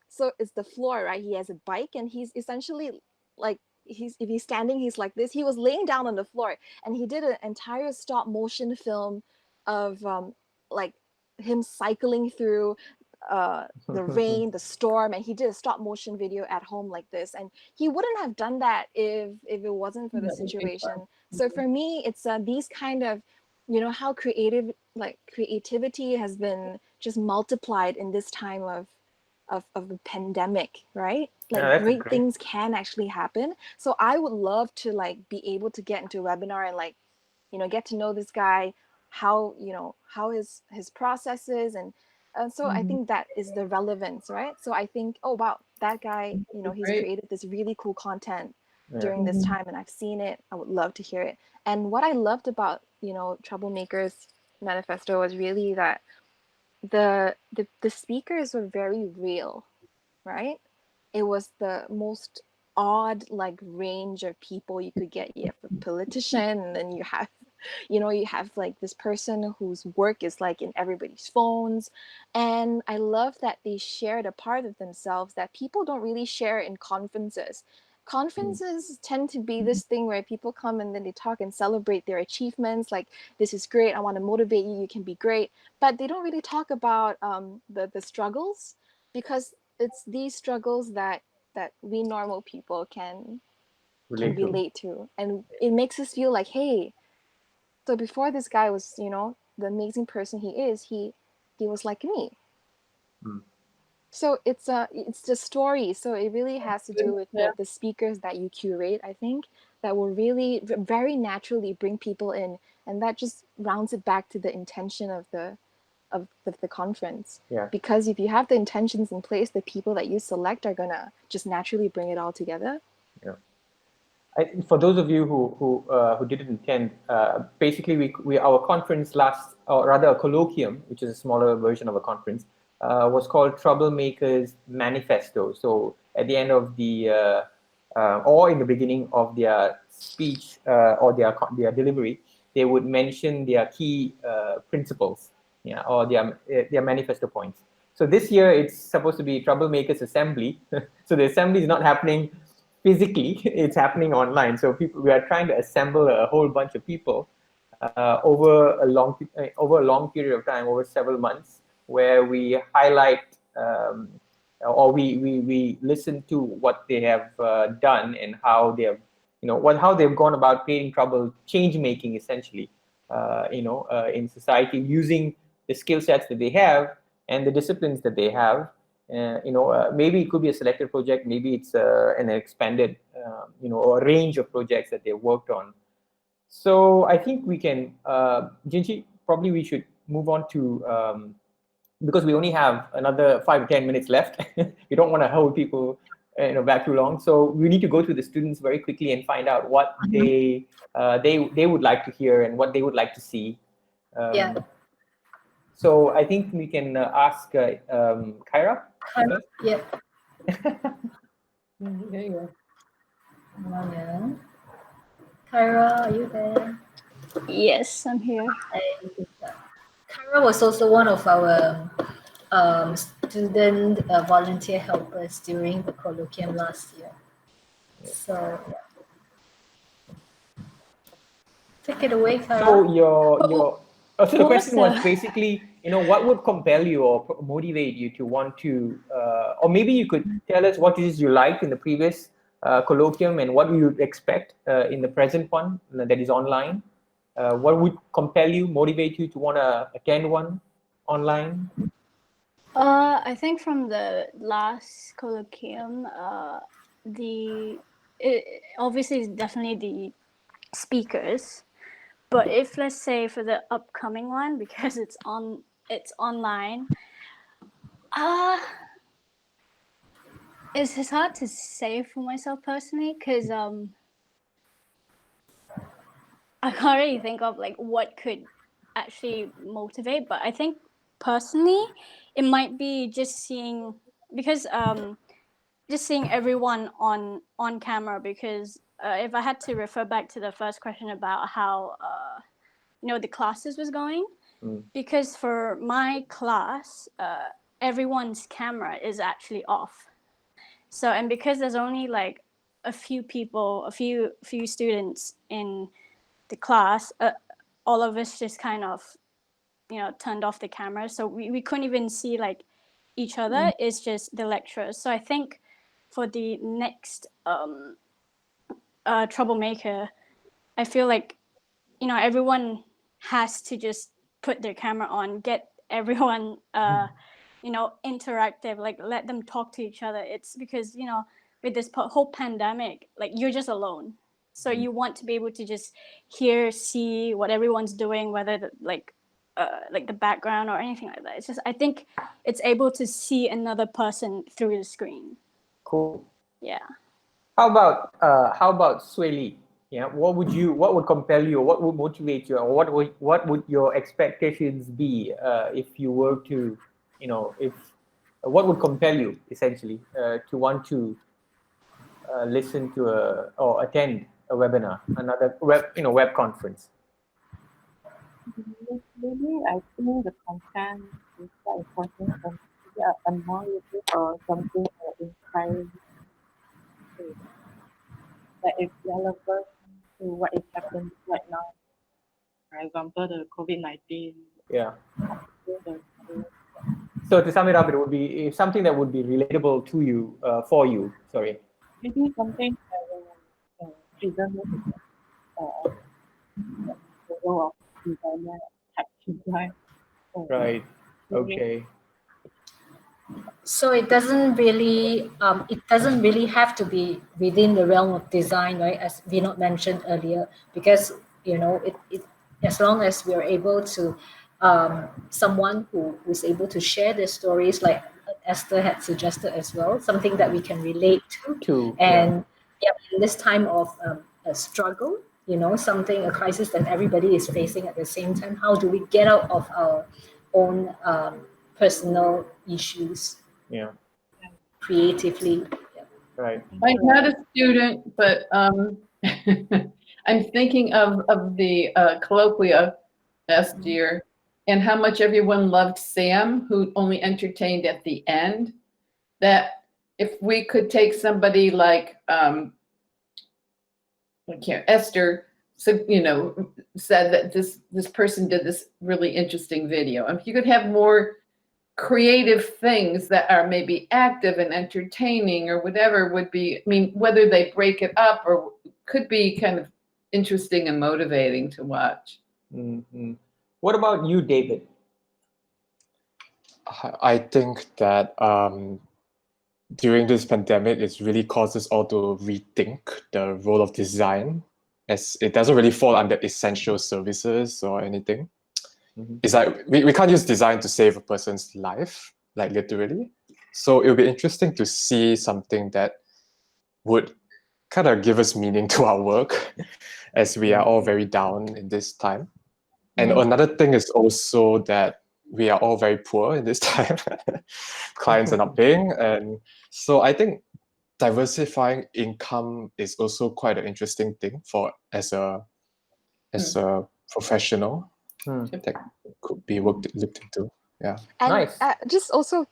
so it's the floor, right? He has a bike, and he's essentially like, if he's standing, he's like this. He was laying down on the floor, and he did an entire stop motion film of like him cycling through the rain, the storm, and he did a stop motion video at home like this. And he wouldn't have done that if it wasn't for the situation. So for me, it's these kind of, how creativity has been just multiplied in this time of a pandemic, right? Like great things can actually happen. So I would love to be able to get into a webinar and get to know this guy, how his process is, and so I think that is the relevance, right? So I think, oh wow, that guy, he's created this really cool content during this time, and I've seen it. I would love to hear it. And what I loved about Troublemakers manifesto was really that the speakers were very real, right? It was the most odd range of people you could get. You have a politician, and then you have this person whose work is in everybody's phones. And I love that they shared a part of themselves that people don't really share in conferences. Conferences tend to be this thing where people come and then they talk and celebrate their achievements, like, this is great, I want to motivate you, you can be great. But they don't really talk about the struggles, because it's these struggles that we normal people can relate to. And it makes us feel like, hey, so before this guy was, the amazing person he is, he was like me. So it's the story. So it really has to do with the speakers that you curate, I think, that will really very naturally bring people in, and that just rounds it back to the intention of the conference. Yeah. Because if you have the intentions in place, the people that you select are gonna just naturally bring it all together. Yeah. For those of you who didn't attend, basically our conference or rather a colloquium, which is a smaller version of a conference, was called Troublemakers Manifesto. So at the end of the or in the beginning of their speech or their delivery, they would mention their key principles, or their manifesto points. So this year it's supposed to be Troublemakers Assembly. So the assembly is not happening physically, it's happening online. So we are trying to assemble a whole bunch of people over a long period of time, over several months, where we highlight or we listen to what they have done and how they have, how they've gone about creating change making, essentially, in society, using the skill sets that they have and the disciplines that they have. Maybe it could be a selected project, maybe it's an expanded, or a range of projects that they worked on. So I think we can, Jinchi, probably we should move on to, because we only have another 5 to 10 minutes left. We don't want to hold people back too long. So we need to go to the students very quickly and find out what they would like to hear and what they would like to see. So I think we can ask Khaira. Yeah. There you are. Khaira, are you there? Yes, I'm here. Khaira was also one of our student volunteer helpers during the colloquium last year. So take it away, Khaira. So the question was basically, what would compel you or motivate you to want to, or maybe you could tell us what it is you liked in the previous colloquium and what you would expect in the present one that is online. What would compel you, motivate you to want to attend one online? I think from the last colloquium, obviously it's definitely the speakers. But if, let's say, for the upcoming one, because it's online, It's hard to say for myself personally because I can't really think of like what could actually motivate. But I think personally, it might be just seeing because just seeing everyone on camera. Because if I had to refer back to the first question about how the classes was going, because for my class, everyone's camera is actually off. So, and because there's only like a few people, a few students in the class, all of us just kind of, turned off the camera. So we couldn't even see like each other. It's just the lecturers. So I think for the next troublemaker, I feel like, everyone has to just put their camera on, get everyone, interactive, like let them talk to each other. It's because, with this whole pandemic, like you're just alone. So you want to be able to just see what everyone's doing, whether like the background or anything like that. It's just, I think it's able to see another person through the screen. Cool. Yeah. How about Sueh Li? Yeah, what would compel you, or what would motivate you, or what would your expectations be if you were to, what would compel you essentially to want to listen to or attend a webinar, another web conference? Maybe I think the content is quite important, and yeah, I'm more looking for something inspiring that is relevant to what is happening right now. For example, the COVID-19. Yeah. So to sum it up, it would be something that would be relatable to you, for you. Sorry. Maybe something that will present the role of designer, tech design. Right. Okay. So it doesn't really have to be within the realm of design, right? As Vinod mentioned earlier, because it as long as we are able to someone who is able to share their stories, like Esther had suggested as well, something that we can relate to, and in this time of a struggle, a crisis that everybody is facing at the same time, how do we get out of our own personal issues creatively? Right. I'm not a student, but I'm thinking of the colloquia last year and how much everyone loved Sam, who only entertained at the end. That if we could take somebody like Esther, said that this person did this really interesting video. If you could have more creative things that are maybe active and entertaining or whatever would be, I mean, whether they break it up or could be kind of interesting and motivating to watch. Mm-hmm. What about you, David? I think that during this pandemic, it's really caused us all to rethink the role of design, as it doesn't really fall under essential services or anything. It's like we can't use design to save a person's life, like literally. So it'll be interesting to see something that would kind of give us meaning to our work, as we are all very down in this time. And another thing is also that we are all very poor in this time. Clients are not paying. And so I think diversifying income is also quite an interesting thing as a professional that could be looked into. Yeah. And Nice. just also,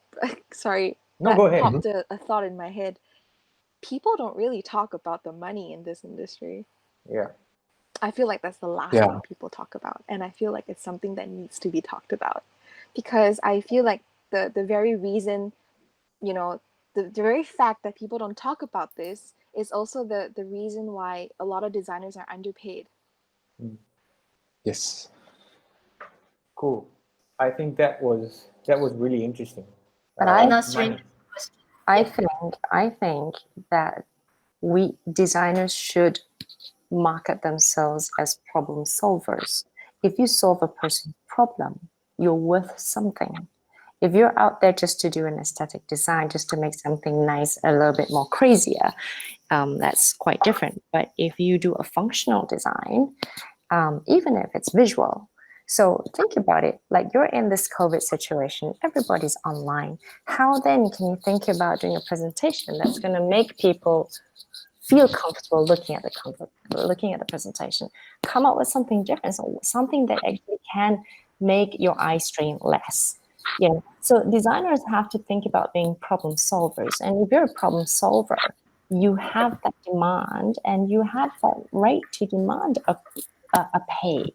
sorry, No, go ahead. popped a thought in my head. People don't really talk about the money in this industry. Yeah. I feel like that's the last thing people talk about. And I feel like it's something that needs to be talked about. Because I feel like the very reason, the very fact that people don't talk about this is also the reason why a lot of designers are underpaid. Yes. Cool. I think that was really interesting. But I think that we designers should market themselves as problem solvers. If you solve a person's problem, you're worth something. If you're out there just to do an aesthetic design, just to make something nice, a little bit more crazier, that's quite different. But if you do a functional design, even if it's visual, so think about it, like you're in this COVID situation, everybody's online. How then can you think about doing a presentation that's going to make people feel comfortable looking at the presentation? Come up with something different, so something that actually can make your eye strain less. So designers have to think about being problem solvers, and if you're a problem solver, you have that demand, and you have that right to demand a pay,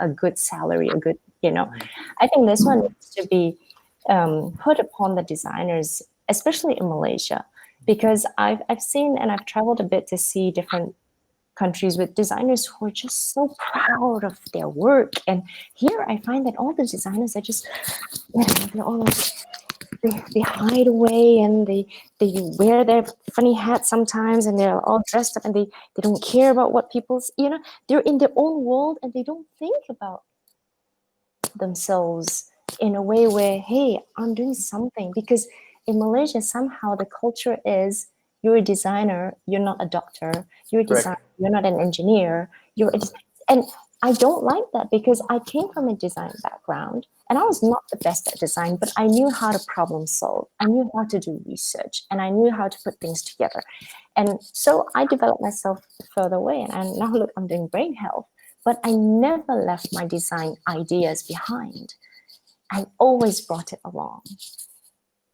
a good salary, a good, I think this one needs to be put upon the designers, especially in Malaysia, because I've seen and I've traveled a bit to see different countries with designers who are just so proud of their work. And here I find that all the designers are just, they're all like, they hide away, and they wear their funny hats sometimes, and they're all dressed up, and they don't care about what people's, they're in their own world, and they don't think about themselves in a way where, hey, I'm doing something. Because in Malaysia, somehow the culture is, you're a designer, you're not a doctor, you're a designer, you're not an engineer, and I don't like that, because I came from a design background, and I was not the best at design, but I knew how to problem solve. I knew how to do research, and I knew how to put things together. And so I developed myself further away, and now look, I'm doing brain health, but I never left my design ideas behind. I always brought it along.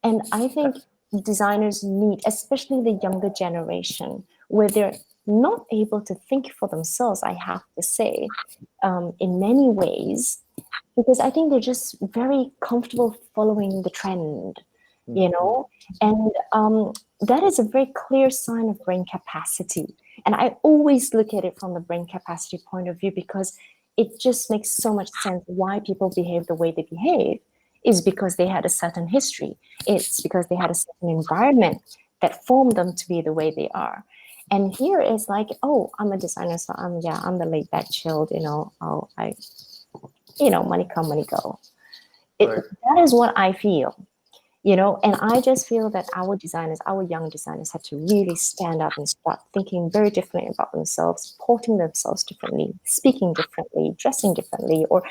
And I think designers need, especially the younger generation, where they're not able to think for themselves, I have to say, in many ways, because I think they're just very comfortable following the trend, and that is a very clear sign of brain capacity. And I always look at it from the brain capacity point of view, because it just makes so much sense why people behave the way they behave. Is because they had a certain history. It's because they had a certain environment that formed them to be the way they are. And here is like, oh, I'm a designer, so I'm the laid back, chilled, money come, money go. That is what I feel, and I just feel that our designers, our young designers, have to really stand up and start thinking very differently about themselves, porting themselves differently, speaking differently, dressing differently, or,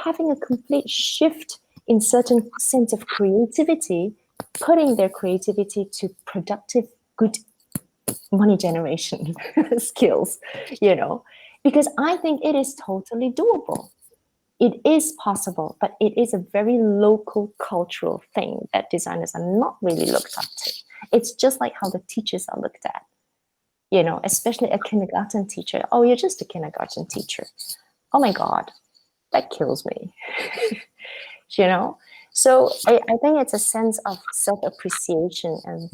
having a complete shift in certain sense of creativity, putting their creativity to productive, good money generation skills, because I think it is totally doable. It is possible, but it is a very local cultural thing that designers are not really looked up to. It's just like how the teachers are looked at, especially a kindergarten teacher. Oh, you're just a kindergarten teacher. Oh my God, that kills me. So I think it's a sense of self-appreciation and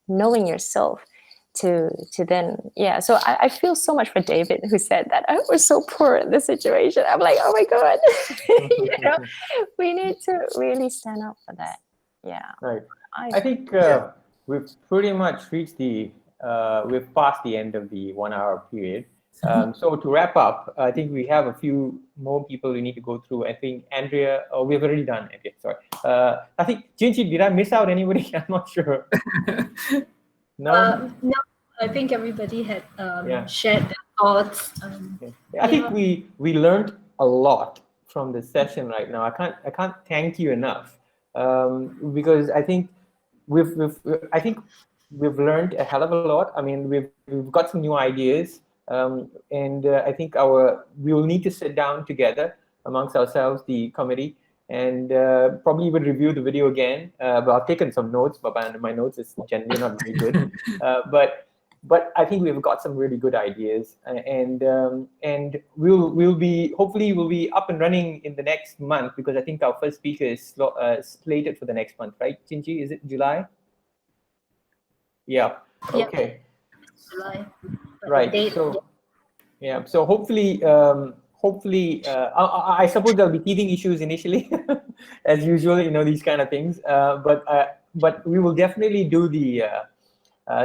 knowing yourself to then, so I feel so much for David, who said that I was so poor in this situation. I'm like, oh my God, we need to really stand up for that. Right. I think we've pretty much reached we've passed the end of the 1 hour period. So to wrap up, I think we have a few more people we need to go through. I think Andrea, we've already done. Okay, sorry. I think Jinchi, did I miss out anybody? I'm not sure. No, I think everybody had shared their thoughts. I think we learned a lot from this session right now. I can't thank you enough, because I think we've learned a hell of a lot. I mean, we've got some new ideas. And I think we will need to sit down together amongst ourselves, the committee, and probably will review the video again. But I've taken some notes, but my notes is generally not very good. But I think we've got some really good ideas, and we'll be up and running in the next month, because I think our first speaker is slated for the next month, right? Jinchi, is it July? Yeah. Okay. July. Right. So hopefully, I suppose there'll be teething issues initially, as usual, these kind of things. But we will definitely do the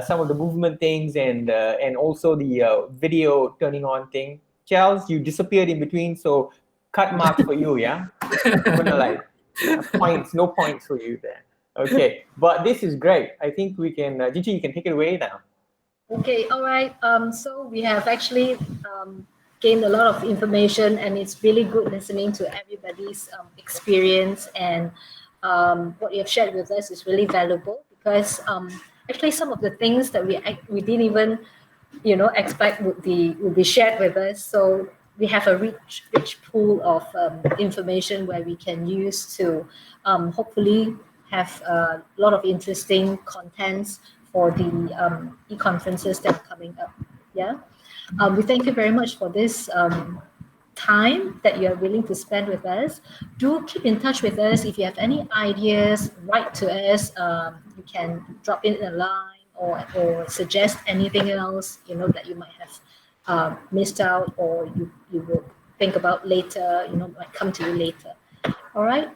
some of the movement things and also the video turning on thing. Charles, you disappeared in between, so cut marks for you, yeah. I'm gonna Points, no points for you there. Okay, but this is great. I think we can, Jinchi, you can take it away now. Okay, all right. So we have actually gained a lot of information, and it's really good listening to everybody's experience, and what you have shared with us is really valuable, because actually some of the things that we didn't even expect would be shared with us. So we have a rich pool of information where we can use to hopefully have a lot of interesting contents for the e-conferences that are coming up. Yeah, we thank you very much for this time that you are willing to spend with us. Do keep in touch with us. If you have any ideas, write to us. You can drop in a line or suggest anything else that you might have missed out, or you will think about later. Might come to you later. All right.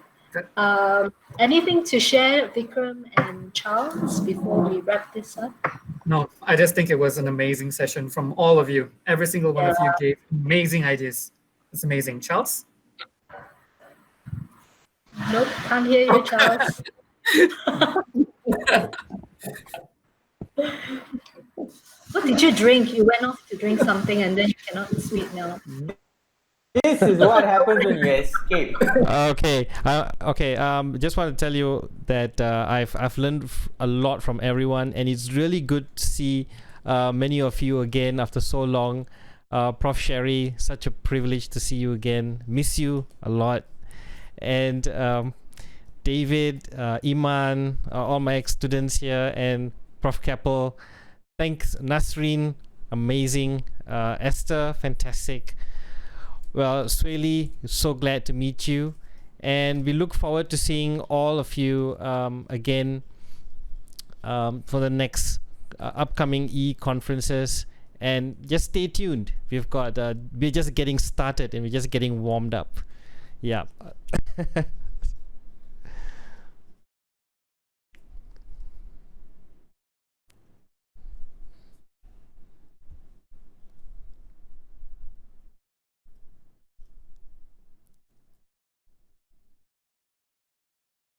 Anything to share, Vikram and Charles, before we wrap this up? No, I just think it was an amazing session from all of you. Every single one of you gave amazing ideas. It's amazing. Charles? Nope, can't hear you, Charles. What did you drink? You went off to drink something and then you cannot speak now. This is what happens when you escape. Okay. Just want to tell you that I've learned a lot from everyone, and it's really good to see many of you again after so long. Prof. Sherry, such a privilege to see you again. Miss you a lot. And David, Iman, all my ex-students here, and Prof. Keppell. Thanks, Nasreen, amazing. Esther, fantastic. Well, Sueh Li, so glad to meet you. And we look forward to seeing all of you again for the next upcoming e-conferences. And just stay tuned. We're just getting started and we're just getting warmed up. Yeah.